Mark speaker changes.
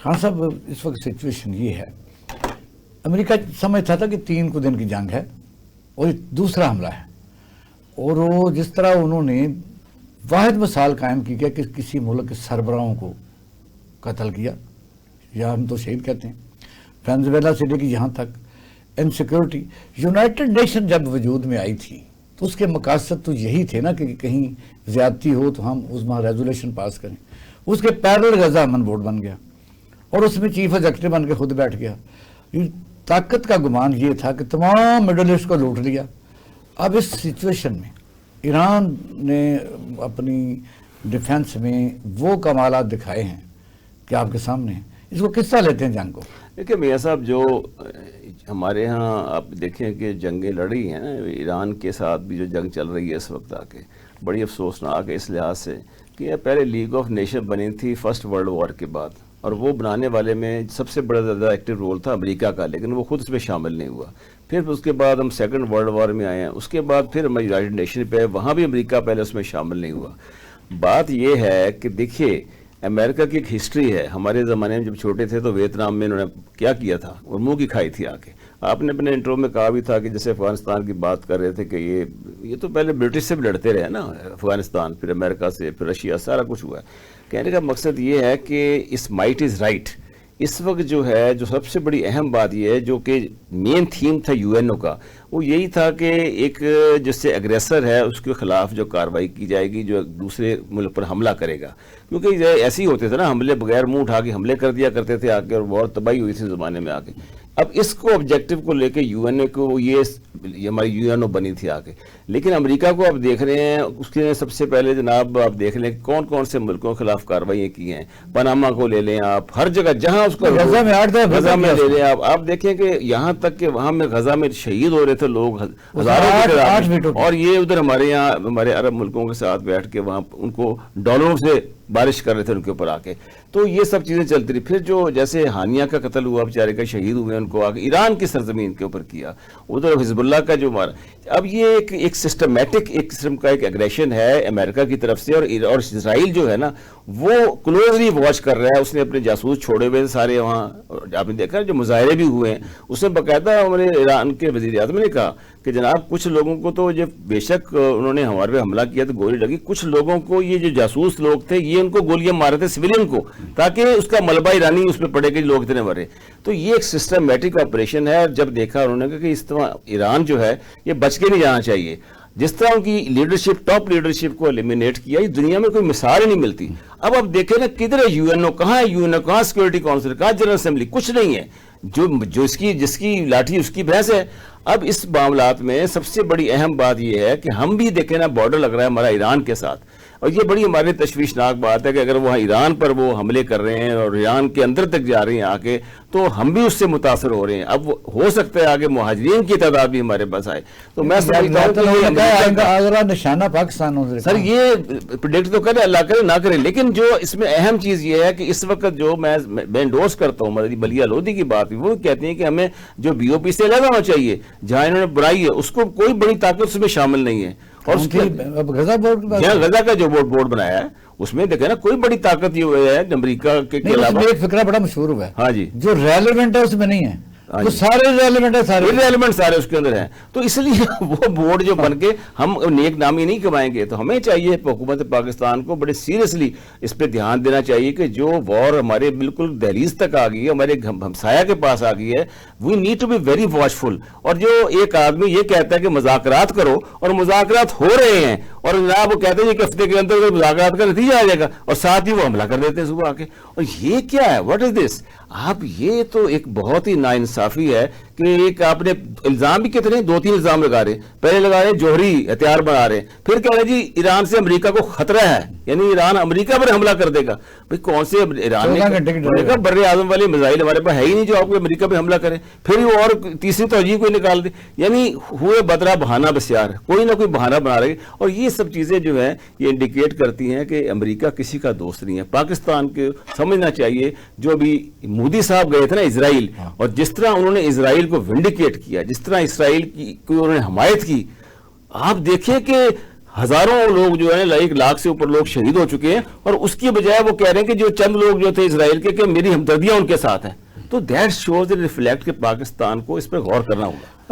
Speaker 1: خان صاحب اس وقت سچویشن یہ ہے، امریکہ سمجھتا تھا کہ 3 دن کی جنگ ہے اور یہ دوسرا حملہ ہے، اور وہ جس طرح انہوں نے واحد مثال قائم کی کہ کسی ملک کے سربراہوں کو قتل کیا، یا ہم تو شہید کہتے ہیں، وینزویلا سے لے کے یہاں تک انسیکیورٹی. یونائٹڈ نیشن جب وجود میں آئی تھی تو اس کے مقاصد تو یہی تھے نا کہ کہیں زیادتی ہو تو ہم اس میں ریزولوشن پاس کریں. اس کے پیرل غزہ امن بورڈ بن گیا اور اس میں چیف ایگزیکٹو بن کے خود بیٹھ گیا. طاقت کا گمان یہ تھا کہ تمام مڈل ایسٹ کو لوٹ لیا. اب اس سچویشن میں ایران نے اپنی ڈیفنس میں وہ کمالات دکھائے ہیں کہ آپ کے سامنے ہیں. اس کو کس طرح لیتے ہیں جنگ کو؟
Speaker 2: دیکھیں میاں صاحب، جو ہمارے ہاں آپ دیکھیں کہ جنگیں لڑی ہیں نا، ایران کے ساتھ بھی جو جنگ چل رہی ہے اس وقت آ کے، بڑی افسوسناک ہے اس لحاظ سے کہ یہ پہلے لیگ آف نیشن بنی تھی فرسٹ ورلڈ وار کے بعد، اور وہ بنانے والے میں سب سے بڑا زیادہ ایکٹیو رول تھا امریکہ کا، لیکن وہ خود اس میں شامل نہیں ہوا. پھر اس کے بعد ہم سیکنڈ ورلڈ وار میں آئے ہیں، اس کے بعد پھر ہم یونائٹڈ نیشن پہ، وہاں بھی امریکہ پہلے اس میں شامل نہیں ہوا. بات یہ ہے کہ دیکھیے امریکہ کی ایک ہسٹری ہے. ہمارے زمانے میں جب چھوٹے تھے تو ویتنام میں انہوں نے کیا کیا تھا اور منہ کی کھائی تھی آ کے. آپ نے اپنے انٹرو میں کہا بھی تھا کہ جیسے افغانستان کی بات کر رہے تھے کہ یہ تو پہلے برٹش سے بھی لڑتے رہے نا افغانستان، پھر امریکہ سے، پھر رشیا، سارا کچھ ہوا ہے. کہنے کا مقصد یہ ہے کہ اس مائٹ از رائٹ. اس وقت جو ہے جو سب سے بڑی اہم بات یہ ہے جو کہ مین تھیم تھا یو این او کا، وہ یہی تھا کہ ایک جس سے اگریسر ہے اس کے خلاف جو کارروائی کی جائے گی جو دوسرے ملک پر حملہ کرے گا. کیونکہ ایسے ہی ہوتے تھے نا، حملے بغیر منہ اٹھا کے حملے کر دیا کرتے تھے آ کے، اور بہت تباہی ہوئی تھی زمانے میں آ کے. اب اس کو آبجیکٹو کو لے کے یو این اے کو یہ ہماری یو این او بنی تھی آ کے. لیکن امریکہ کو آپ دیکھ رہے ہیں، اس کے سب سے پہلے جناب آپ دیکھ لیں کون کون سے ملکوں کے خلاف کارروائیاں کی ہیں. پاناما کو لے لیں آپ، ہر جگہ جہاں اس کو غزہ میں لے لیں آپ دیکھیں کہ یہاں تک کہ وہاں میں غزہ میں شہید ہو رہے تھے لوگ ہزاروں، اور یہ ادھر ہمارے یہاں ہمارے عرب ملکوں کے ساتھ بیٹھ کے وہاں ان کو ڈالروں سے بارش کر رہے تھے ان کے اوپر آ کے. تو یہ سب چیزیں چلتی رہی. پھر جو جیسے ہانیہ کا قتل ہوا، بیچارے کا شہید ہوئے، ان کو آ کے ایران کی سرزمین کے اوپر کیا، ادھر حزب اللہ کا جو مارا. اب یہ ایک سسٹمیٹک ایک قسم کا ایک ایگریشن ہے امریکہ کی طرف سے. اور اسرائیل جو ہے نا وہ کلوزلی واچ کر رہا ہے. اس نے اپنے جاسوس چھوڑے ہوئے سارے وہاں، آپ نے دیکھا جو مظاہرے بھی ہوئے ہیں. اس نے باقاعدہ ہمارے ایران کے وزیر اعظم نے کہا کہ جناب کچھ لوگوں کو تو یہ بے شک انہوں نے ہمارے پہ حملہ کیا تو گولی لگی، کچھ لوگوں کو یہ جو جاسوس لوگ تھے یہ ان کو گولیاں مارے تھے سویلین کو، تاکہ اس کا ملبہ ایرانی اس پہ پڑے کہ لوگ اتنے مرے. تو یہ ایک سسٹمیٹک آپریشن ہے. جب دیکھا انہوں نے کہ اس طرح ایران جو ہے یہ بچ کے نہیں جانا چاہیے، جس طرح ان کی لیڈرشپ، ٹاپ لیڈرشپ کو ایلیمینیٹ کیا، یہ دنیا میں کوئی مثال ہی نہیں ملتی. اب آپ دیکھیں نا کدھر ہے یو این او، کہاں ہے یو این او، کہاں سیکورٹی کونسل، کہاں جنرل اسمبلی، کچھ نہیں ہے. جو جس کی لاٹھی اس کی بھینس ہے. اب اس معاملات میں سب سے بڑی اہم بات یہ ہے کہ ہم بھی دیکھیں نا بارڈر لگ رہا ہے ہمارا ایران کے ساتھ، اور یہ بڑی ہمارے تشویشناک بات ہے کہ اگر وہاں ایران پر وہ حملے کر رہے ہیں اور ایران کے اندر تک جا رہے ہیں آ کے، تو ہم بھی اس سے متاثر ہو رہے ہیں. اب ہو سکتا ہے آگے مہاجرین کی تعداد بھی ہمارے پاس آئے. تو میں سمجھتا ہوں
Speaker 1: کہ نشانہ پاکستان ہو
Speaker 2: سر، یہ پریڈکٹ تو کرے، اللہ کرے نہ کرے. لیکن جو اس میں اہم چیز یہ ہے کہ اس وقت جو میں انڈورس کرتا ہوں مدنی ملیہ لودھی کی بات، وہ کہتے ہیں کہ ہمیں جو بی او پی سے علیحدہ ہونا چاہیے، جہاں انہوں نے بنائی ہے اس کو کوئی بڑی طاقت اس میں شامل نہیں ہے. اور غزہ کا جو بورڈ بنایا ہے اس میں دیکھیں نا کوئی بڑی طاقت یہ ہے امریکہ کے علاوہ.
Speaker 1: ایک فکرہ بڑا مشہور ہوا ہے،
Speaker 2: ہاں جی،
Speaker 1: جو ریلیونٹ ہے اس میں نہیں ہے، وہ سارے ریلیونٹ ہے، سارے
Speaker 2: ریلیونٹ سارے اس کے اندر ہیں. تو اس لیے وہ بورڈ جو بن کے ہم نیک نامی نہیں کمائیں گے. تو ہمیں چاہیے حکومت پاکستان کو بڑے سیریسلی اس پہ دھیان دینا چاہیے کہ جو وار ہمارے بالکل دہلیز تک آ گئی ہے، ہمارے ہمسایہ کے پاس آ گئی ہے، we need to be very watchful. اور جو ایک آدمی یہ کہتا ہے کہ مذاکرات کرو، اور مذاکرات ہو رہے ہیں، اور جناب وہ کہتے ہیں کہ ہفتے کے اندر مذاکرات کا نتیجہ آ جائے گا، اور ساتھ ہی وہ حملہ کر دیتے ہیں صبح آ کے. اور یہ کیا ہے، واٹ از دس؟ آپ یہ تو ایک بہت ہی ناانصافی ہے کہ ایک آپ نے الزام بھی کتنے 2-3 الزام لگا رہے ہیں. پہلے لگا رہے ہیں جوہری ہتھیار بنا رہے ہیں، پھر کہہ رہے جی ایران سے امریکہ کو خطرہ ہے، یعنی ایران امریکہ پر حملہ کر دے گا. بھائی کون سے ایران نے بر اعظم والے میزائل ہمارے پاس ہے ہی نہیں جو آپ کو امریکہ پہ حملہ کرے، پھر وہ اور تیسری توجہ کوئی نکال دے. یعنی ہوئے بدرا بہانہ بسیار، کوئی نہ کوئی بہانہ بنا رہے. اور یہ سب چیزیں جو ہیں یہ انڈیکیٹ کرتی ہیں کہ امریکہ کسی کا دوست نہیں ہے. پاکستان کے سمجھنا چاہیے، جو بھی مودی صاحب گئے تھے نا اسرائیل، اور جس طرح انہوں نے اسرائیل کو ونڈیکیٹ کیا، جس طرح اسرائیل کی انہوں نے حمایت کی، آپ دیکھیں کہ ہزاروں لوگ جو ہیں 1 لاکھ سے اوپر لوگ شہید ہو چکے ہیں، اور اس کی بجائے وہ کہہ رہے ہیں کہ جو چند لوگ جو تھے اسرائیل کے کہ میری ہمدردیاں ان کے ساتھ ہیں. تو دیٹ شوز ریفلیکٹ کہ پاکستان کو اس پہ غور کرنا ہوگا.